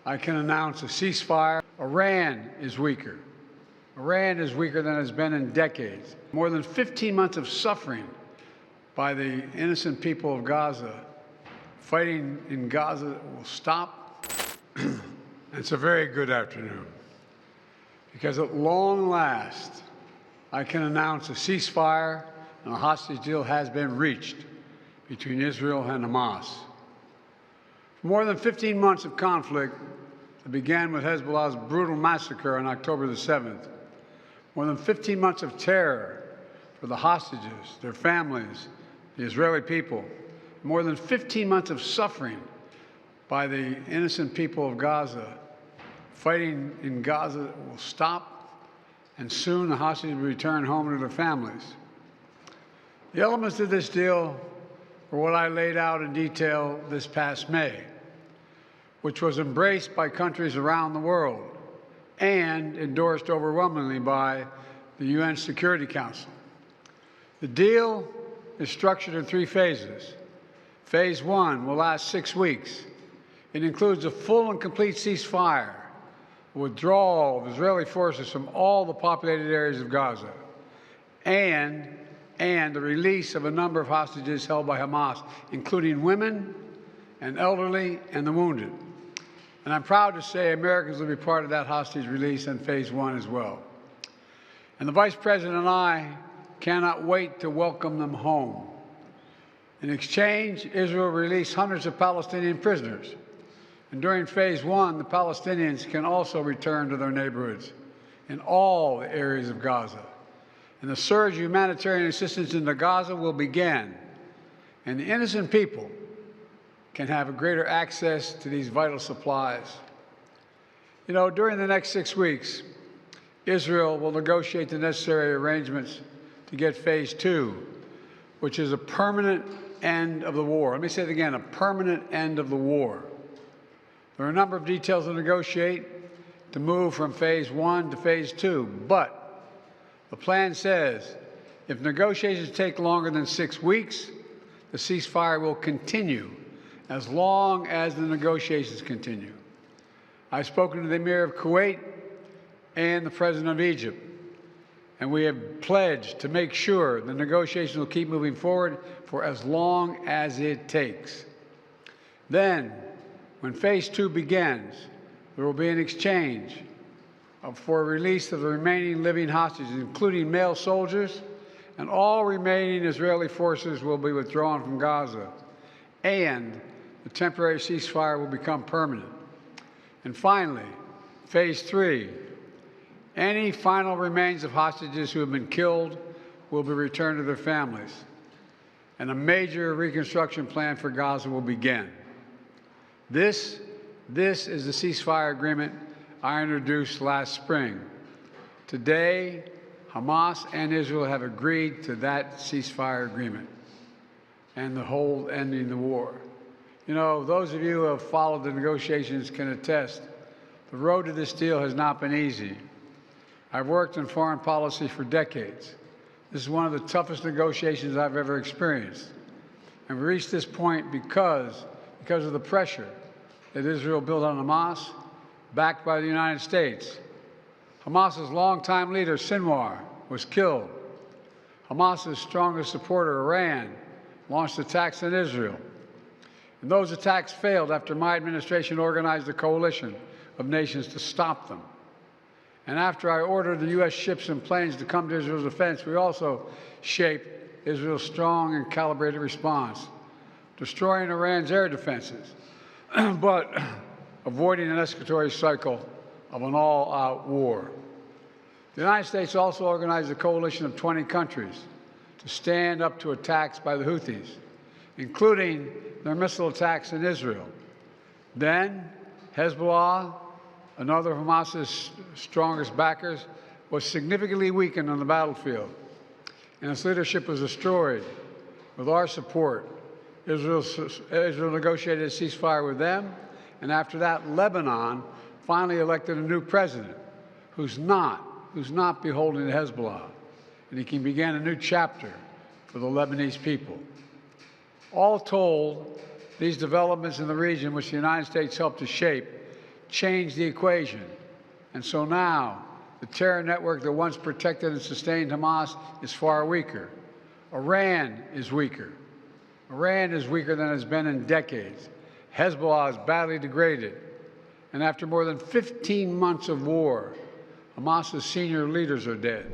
I can announce a ceasefire. Iran is weaker. Iran is weaker than it's been in decades. More than 15 months of suffering by the innocent people of Gaza. Fighting in Gaza will stop. It's a very good afternoon, because at long last, I can announce a ceasefire and a hostage deal has been reached between Israel and Hamas. For more than 15 months of conflict that began with Hezbollah's brutal massacre on October the 7th, more than 15 months of terror for the hostages, their families, the Israeli people, more than 15 months of suffering by the innocent people of Gaza. Fighting in Gaza will stop, and soon the hostages will return home to their families. The elements of this deal were what I laid out in detail this past May, which was embraced by countries around the world and endorsed overwhelmingly by the UN Security Council. The deal is structured in 3 phases. Phase 1 will last 6 weeks. It includes a full and complete ceasefire, withdrawal of Israeli forces from all the populated areas of Gaza, and the release of a number of hostages held by Hamas, including women and elderly and the wounded. And I'm proud to say Americans will be part of that hostage release in Phase 1 as well. And the Vice President and I cannot wait to welcome them home. In exchange, Israel released hundreds of Palestinian prisoners. And during Phase 1, the Palestinians can also return to their neighborhoods in all the areas of Gaza. And the surge of humanitarian assistance into Gaza will begin. And the innocent people can have a greater access to these vital supplies. You know, during the next 6 weeks, Israel will negotiate the necessary arrangements to get Phase 2, which is a permanent end of the war. Let me say it again, a permanent end of the war. There are a number of details to negotiate to move from Phase 1 to Phase 2, but the plan says if negotiations take longer than 6 weeks, the ceasefire will continue as long as the negotiations continue. I've spoken to the Emir of Kuwait and the President of Egypt, and we have pledged to make sure the negotiations will keep moving forward for as long as it takes. Then, when Phase 2 begins, there will be an exchange for release of the remaining living hostages, including male soldiers, and all remaining Israeli forces will be withdrawn from Gaza, and the temporary ceasefire will become permanent. And finally, Phase 3, any final remains of hostages who have been killed will be returned to their families, and a major reconstruction plan for Gaza will begin. This is the ceasefire agreement I introduced last spring. Today, Hamas and Israel have agreed to that ceasefire agreement and the whole ending the war. You know, those of you who have followed the negotiations can attest, the road to this deal has not been easy. I've worked in foreign policy for decades. This is one of the toughest negotiations I've ever experienced. And we reached this point because of the pressure that Israel built on Hamas, backed by the United States. Hamas's longtime leader, Sinwar, was killed. Hamas's strongest supporter, Iran, launched attacks on Israel. And those attacks failed after my administration organized a coalition of nations to stop them. And after I ordered the U.S. ships and planes to come to Israel's defense, we also shaped Israel's strong and calibrated response, destroying Iran's air defenses, but avoiding an escalatory cycle of an all-out war. The United States also organized a coalition of 20 countries to stand up to attacks by the Houthis, including their missile attacks in Israel. Then, Hezbollah, another of Hamas's strongest backers, was significantly weakened on the battlefield, and its leadership was destroyed. With our support, Israel negotiated a ceasefire with them, and after that, Lebanon finally elected a new president who's not beholden to Hezbollah, and he can begin a new chapter for the Lebanese people. All told, these developments in the region, which the United States helped to shape, changed the equation. And so now, the terror network that once protected and sustained Hamas is far weaker. Iran is weaker. Iran is weaker than it's been in decades. Hezbollah is badly degraded. And after more than 15 months of war, Hamas's senior leaders are dead.